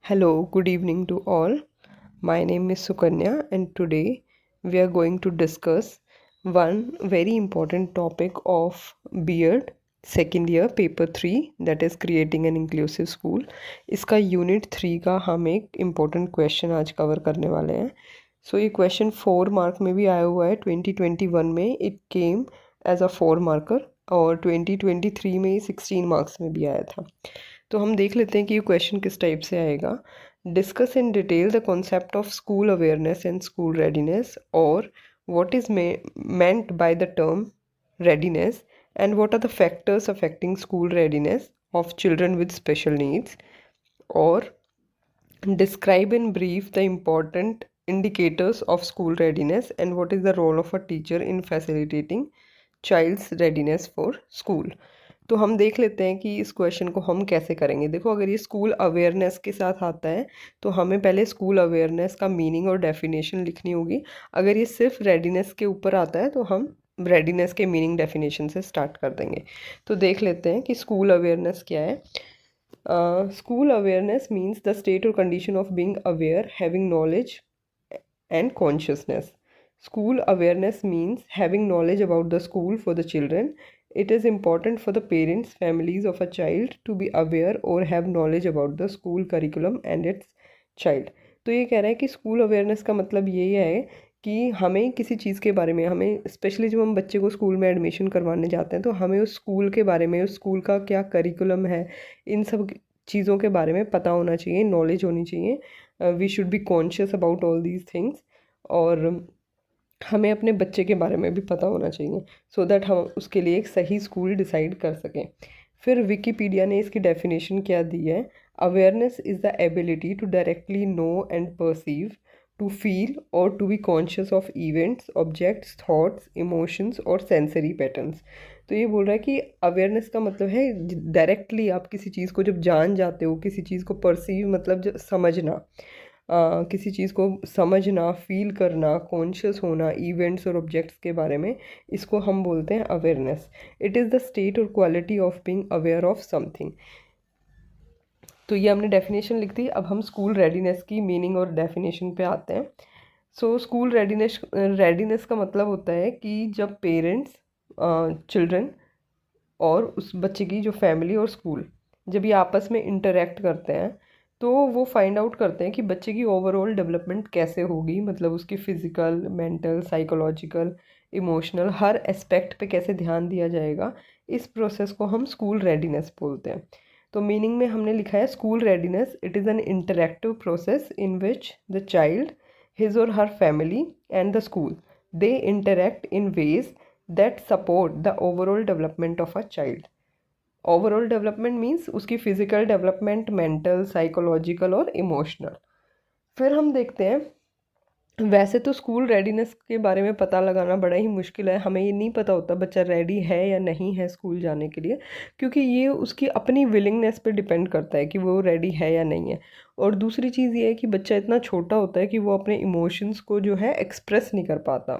Hello, good evening to all. My name is Sukanya, and today we are going to discuss one very important topic of B.Ed second year paper 3, that is creating an inclusive school. इसका unit 3 का हम एक important question आज cover करने वाले हैं. सो ये question 4 mark में भी आया हुआ है. 2021 में it came as a 4 marker और 2023 में 16 मार्क्स में भी आया था. तो हम देख लेते हैं कि ये क्वेश्चन किस टाइप से आएगा. Discuss in detail the concept of school awareness and school readiness, और what is meant by the term readiness, and what are the factors affecting school readiness of children with special needs, or describe in brief the important indicators of school readiness and what is the role of a teacher in facilitating child's readiness for school. तो हम देख लेते हैं कि इस question को हम कैसे करेंगे. देखो, अगर ये स्कूल अवेयरनेस के साथ आता है तो हमें पहले स्कूल अवेयरनेस का मीनिंग और डेफिनेशन लिखनी होगी. अगर ये सिर्फ रेडीनेस के ऊपर आता है तो हम रेडीनेस के मीनिंग डेफिनेशन से स्टार्ट कर देंगे. तो देख लेते हैं कि स्कूल अवेयरनेस क्या है. School awareness means the state or condition of being aware, having knowledge and consciousness. School awareness means having knowledge about the school for the children. It is important for the parents, families of a child to be aware or have knowledge about the school curriculum and its child. तो ये कह रहा है कि school awareness का मतलब यही है कि हमें किसी चीज़ के बारे में, हमें स्पेशली जब हम बच्चे को स्कूल में एडमिशन करवाने जाते हैं तो हमें उस स्कूल के बारे में, उस स्कूल का क्या करिकुलम है, इन सब चीज़ों के बारे में पता होना चाहिए, नॉलेज होनी चाहिए. We should be conscious about all these things. और हमें अपने बच्चे के बारे में भी पता होना चाहिए सो दैट हम उसके लिए एक सही स्कूल डिसाइड कर सकें. फिर विकीपीडिया ने इसकी डेफिनेशन क्या दी है. Awareness is the ability to directly know and perceive, to feel और to be conscious of events, objects, thoughts, emotions और सेंसरी पैटर्न्स. तो ये बोल रहा है कि अवेयरनेस का मतलब है डायरेक्टली आप किसी चीज़ को जब जान जाते हो, किसी चीज़ को परसीव मतलब समझना, किसी चीज़ को समझना, फील करना, कॉन्शियस होना इवेंट्स और ऑब्जेक्ट्स के बारे में, इसको हम बोलते हैं awareness. It is the state और quality of being aware of something. तो ये हमने डेफिनेशन लिख दी. अब हम स्कूल रेडीनेस की मीनिंग और डेफिनेशन पे आते हैं. सो स्कूल रेडीनेस का मतलब होता है कि जब पेरेंट्स, चिल्ड्रन और उस बच्चे की जो फैमिली और स्कूल, जब ये आपस में इंटरेक्ट करते हैं तो वो फाइंड आउट करते हैं कि बच्चे की ओवरऑल डेवलपमेंट कैसे होगी, मतलब उसकी फ़िज़िकल, मेंटल, साइकोलॉजिकल, इमोशनल हर एस्पेक्ट पे कैसे ध्यान दिया जाएगा. इस प्रोसेस को हम स्कूल रेडीनेस बोलते हैं. तो मीनिंग में हमने लिखा है school readiness, it is an interactive process in which the child, his or her family and the school, they interact in ways that support the overall development of a child. Overall development means उसकी physical development, mental, psychological और emotional. फिर हम देखते हैं, वैसे तो school readiness के बारे में पता लगाना बड़ा ही मुश्किल है. हमें ये नहीं पता होता बच्चा रेडी है या नहीं है स्कूल जाने के लिए, क्योंकि ये उसकी अपनी विलिंगनेस पे डिपेंड करता है कि वो रेडी है या नहीं है. और दूसरी चीज़ ये है कि बच्चा इतना छोटा होता है कि वो अपने इमोशंस को जो है एक्सप्रेस नहीं कर पाता.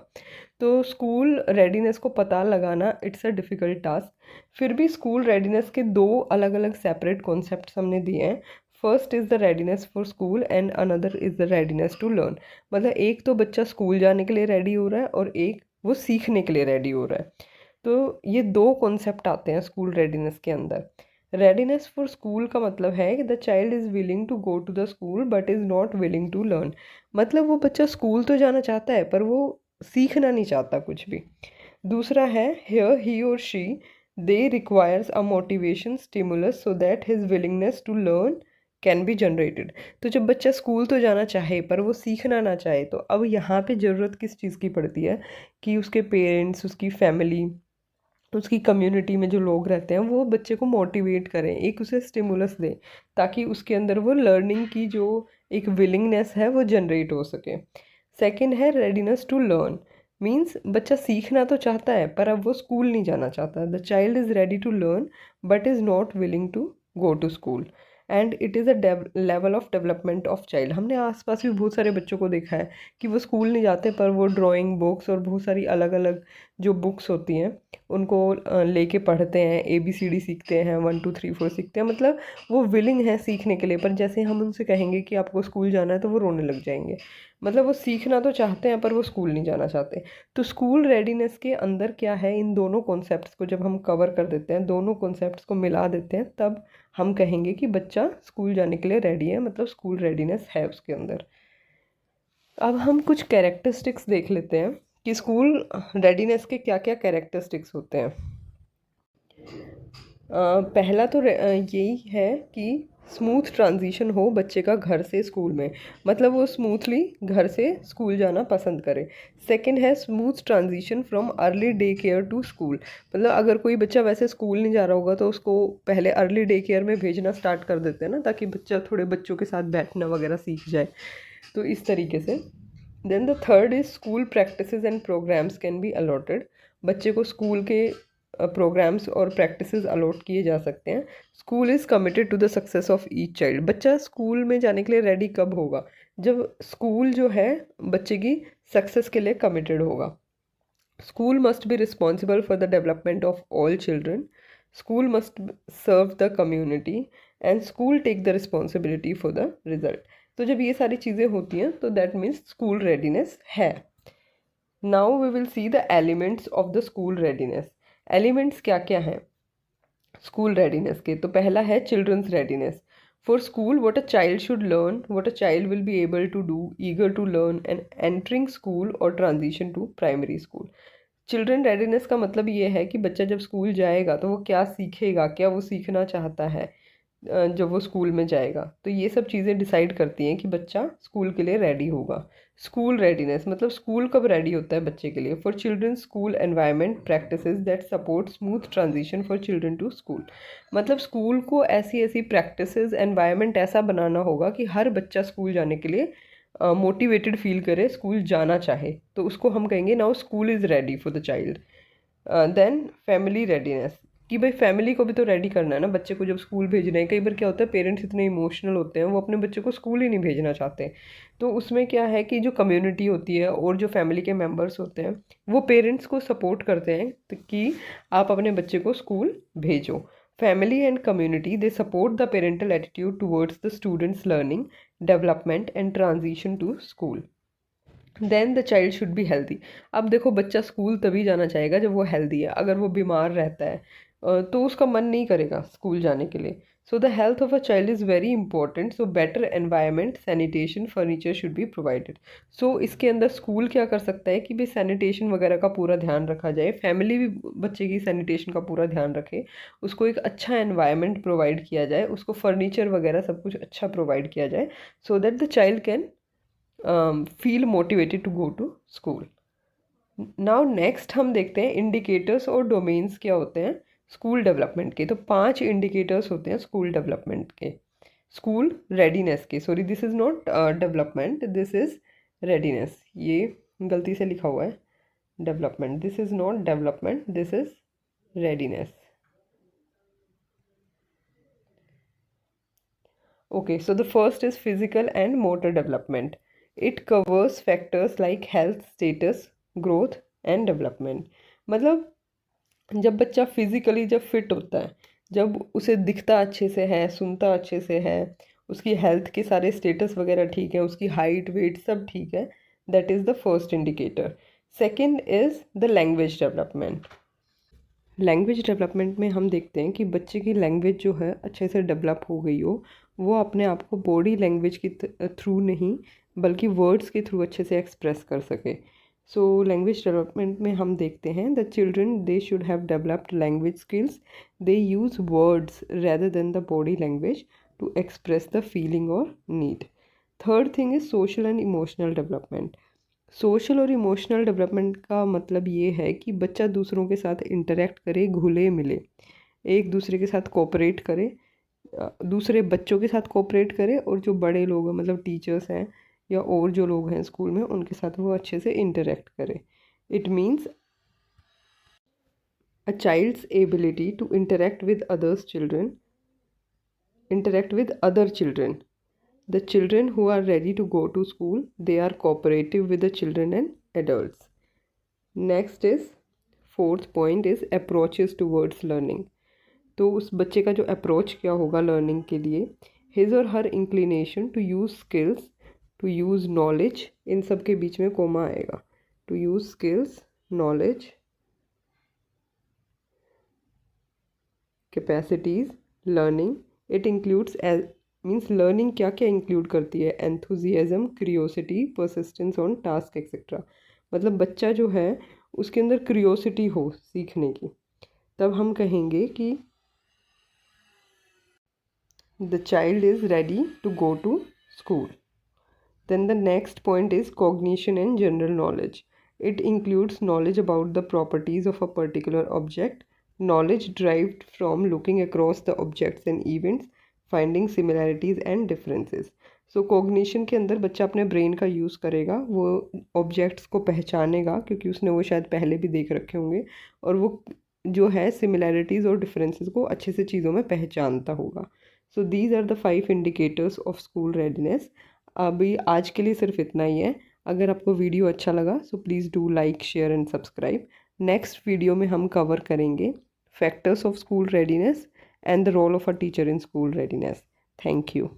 तो स्कूल रेडीनेस को पता लगाना इट्स अ डिफ़िकल्ट टास्क. फिर भी स्कूल रेडीनेस के दो अलग अलग सेपरेट कॉन्सेप्ट्स हमने दिए हैं. First is the readiness for school and another is the readiness to learn. मतलब एक तो बच्चा स्कूल जाने के लिए रेडी हो रहा है और एक वो सीखने के लिए रेडी हो रहा है. तो ये दो कॉन्सेप्ट आते हैं स्कूल रेडीनेस के अंदर. रेडीनेस फॉर स्कूल का मतलब है कि the child is willing to go to the school but is not willing to learn. मतलब वो बच्चा स्कूल तो जाना चाहता है पर वो सीखना नहीं चाहता कुछ भी. दूसरा है हियर ही और she, they requires a motivation stimulus so that his willingness to learn can be generated. तो जब बच्चा स्कूल तो जाना चाहे पर वो सीखना ना चाहे, तो अब यहाँ पे ज़रूरत किस चीज़ की पड़ती है कि उसके पेरेंट्स, उसकी फैमिली, उसकी कम्युनिटी में जो लोग रहते हैं वो बच्चे को मोटिवेट करें, एक उसे स्टिमुलस दें ताकि उसके अंदर वो लर्निंग की जो एक विलिंगनेस है वो जनरेट हो सके. सेकंड है रेडीनेस टू लर्न. मीन्स बच्चा सीखना तो चाहता है पर अब वो स्कूल नहीं जाना चाहता. The child is ready to learn but is not willing to go to school and it is a level of development of child. हमने आसपास भी बहुत सारे बच्चों को देखा है कि वो स्कूल नहीं जाते पर वो ड्राइंग बुक्स और बहुत सारी अलग अलग जो बुक्स होती हैं उनको लेके पढ़ते हैं, ABCD सीखते हैं, 1 2 3 4 सीखते हैं, मतलब वो विलिंग है सीखने के लिए। पर जैसे हम उनसे कहेंगे कि आपको स्कूल जाना है तो वो रोने लग जाएंगे। मतलब वो सीखना तो चाहते हैं पर वो स्कूल नहीं जाना चाहते। तो स्कूल रेडीनेस के अंदर क्या है, इन दोनों कॉन्सेप्ट्स को जब हम कवर कर देते हैं, दोनों कॉन्सेप्ट्स को मिला देते हैं, तब हम कहेंगे कि बच्चा स्कूल जाने के लिए रेडी है, मतलब स्कूल रेडीनेस है उसके अंदर। अब हम कुछ कैरेक्टरिस्टिक्स देख लेते हैं कि स्कूल रेडीनेस के क्या क्या कैरेक्टरिस्टिक्स होते हैं। पहला तो यही है कि स्मूथ ट्रांजिशन हो बच्चे का घर से स्कूल में, मतलब वो स्मूथली घर से स्कूल जाना पसंद करे। सेकंड है smooth transition from early day care to school, मतलब अगर कोई बच्चा वैसे स्कूल नहीं जा रहा होगा तो उसको पहले अर्ली डे केयर में भेजना स्टार्ट कर देते हैं ना, ताकि बच्चा थोड़े बच्चों के साथ बैठना वगैरह सीख जाए, तो इस तरीके से। Then the third is school practices and programs can be allotted, बच्चे को स्कूल के प्रोग्राम्स और प्रैक्टिसेस अलॉट किए जा सकते हैं। School is committed to the success of each child, बच्चा स्कूल में जाने के लिए रेडी कब होगा, जब स्कूल जो है बच्चे की सक्सेस के लिए कमिटेड होगा। School must be responsible for the development of all children, school must serve the community and school take the responsibility for the result. तो जब ये सारी चीज़ें होती हैं तो दैट मीन्स स्कूल रेडीनेस है। Now we will see the elements of the school readiness. Elements क्या क्या हैं स्कूल रेडीनेस के? तो पहला है children's readiness. For school what a child should learn, what a child will be able to do, eager to learn and entering school और transition to primary school. Children readiness का मतलब ये है कि बच्चा जब स्कूल जाएगा तो वो क्या सीखेगा, क्या वो सीखना चाहता है जब वो स्कूल में जाएगा। तो ये सब चीज़ें डिसाइड करती हैं कि बच्चा स्कूल के लिए रेडी होगा। स्कूल रेडीनेस मतलब स्कूल कब रेडी होता है बच्चे के लिए? For children school environment practices that support smooth transition for children to school, मतलब स्कूल को ऐसी ऐसी प्रैक्टिसेस एनवायरनमेंट ऐसा बनाना होगा कि हर बच्चा स्कूल जाने के लिए मोटिवेटेड फील करे, स्कूल जाना चाहे, तो उसको हम कहेंगे now school is ready for the child. Then family readiness, कि भाई फैमिली को भी तो रेडी करना है ना बच्चे को जब स्कूल भेजना है। कई बार क्या होता है पेरेंट्स इतने इमोशनल होते हैं वो अपने बच्चे को स्कूल ही नहीं भेजना चाहते, तो उसमें क्या है कि जो कम्युनिटी होती है और जो फैमिली के मेम्बर्स होते हैं वो पेरेंट्स को सपोर्ट करते हैं कि आप अपने बच्चे को स्कूल भेजो। Family and community they support the parental attitude towards the students learning development and transition to school. Then the child should be healthy. अब देखो बच्चा स्कूल तभी जाना चाहेगा जब वो हेल्दी है, अगर वो बीमार रहता है तो उसका मन नहीं करेगा स्कूल जाने के लिए। So the health of a child is very important, so better environment sanitation furniture should be provided. So इसके अंदर स्कूल क्या कर सकता है कि भाई सैनिटेशन वगैरह का पूरा ध्यान रखा जाए, फैमिली भी बच्चे की सैनिटेशन का पूरा ध्यान रखे, उसको एक अच्छा एनवायरनमेंट प्रोवाइड किया जाए, उसको फर्नीचर वगैरह सब कुछ अच्छा प्रोवाइड किया जाए, so that the child can feel motivated to go to school. Now next हम देखते हैं इंडिकेटर्स और डोमेन्स क्या होते हैं स्कूल डेवलपमेंट के। तो 5 इंडिकेटर्स होते हैं स्कूल डेवलपमेंट के, स्कूल रेडीनेस के। Sorry this is not development, this is readiness, ये गलती से लिखा हुआ है development, this is not development, this is readiness. Okay, so the first is physical and motor development. It covers factors like health, status, growth and development. मतलब जब बच्चा physically जब फिट होता है, जब उसे दिखता अच्छे से है, सुनता अच्छे से है, उसकी हेल्थ के सारे स्टेटस वगैरह ठीक है, उसकी हाइट वेट सब ठीक है, that is the first indicator. Second is the language development. Language development में हम देखते हैं कि बच्चे की लैंग्वेज जो है अच्छे से डेवलप हो गई हो, वो अपने आप को बॉडी लैंग्वेज के थ्रू नहीं बल्कि वर्ड्स के थ्रू अच्छे से एक्सप्रेस कर सके। सो लैंग्वेज डेवलपमेंट में हम देखते हैं the children they should have developed language skills, they use words rather than the body language to express the feeling और need. Third thing is social and emotional development. Social और emotional development का मतलब ये है कि बच्चा दूसरों के साथ इंटरेक्ट करे, घुले मिले, एक दूसरे के साथ कोऑपरेट करे, दूसरे बच्चों के साथ कोऑपरेट करे, और जो बड़े लोग हैं मतलब टीचर्स हैं या और जो लोग हैं स्कूल में उनके साथ वो अच्छे से इंटरेक्ट करे। It means a child's ability to interact with others children, interact with other children. The children who are ready to go to school, they are cooperative with the children and adults. Next is fourth point is approaches towards learning. तो उस बच्चे का जो approach क्या होगा learning के लिए, his और her inclination to use skills, to use knowledge, इन सब के बीच में कोमा आएगा, to use skills, knowledge, capacities, learning. It includes means learning क्या क्या इंक्लूड करती है, enthusiasm, curiosity, persistence on task etcetera. मतलब बच्चा जो है उसके अंदर क्यूरियोसिटी हो सीखने की, तब हम कहेंगे कि the child is ready to go to school. Then the next point is cognition and general knowledge. It includes knowledge about the properties of a particular object, knowledge derived from looking across the objects and events, finding similarities and differences. So cognition के अंदर बच्चा अपने brain का use करेगा, वो objects को पहचानेगा क्योंकि उसने वो शायद पहले भी देख रखे होंगे, और वो जो है सिमिलैरिटीज़ और डिफरेंसेस को अच्छे से चीज़ों में पहचानता होगा। So these are the 5 indicators of school readiness. अभी आज के लिए सिर्फ इतना ही है। अगर आपको वीडियो अच्छा लगा so please do like, share and subscribe. Next video में हम कवर करेंगे factors of school readiness and the role of a teacher in school readiness. Thank you.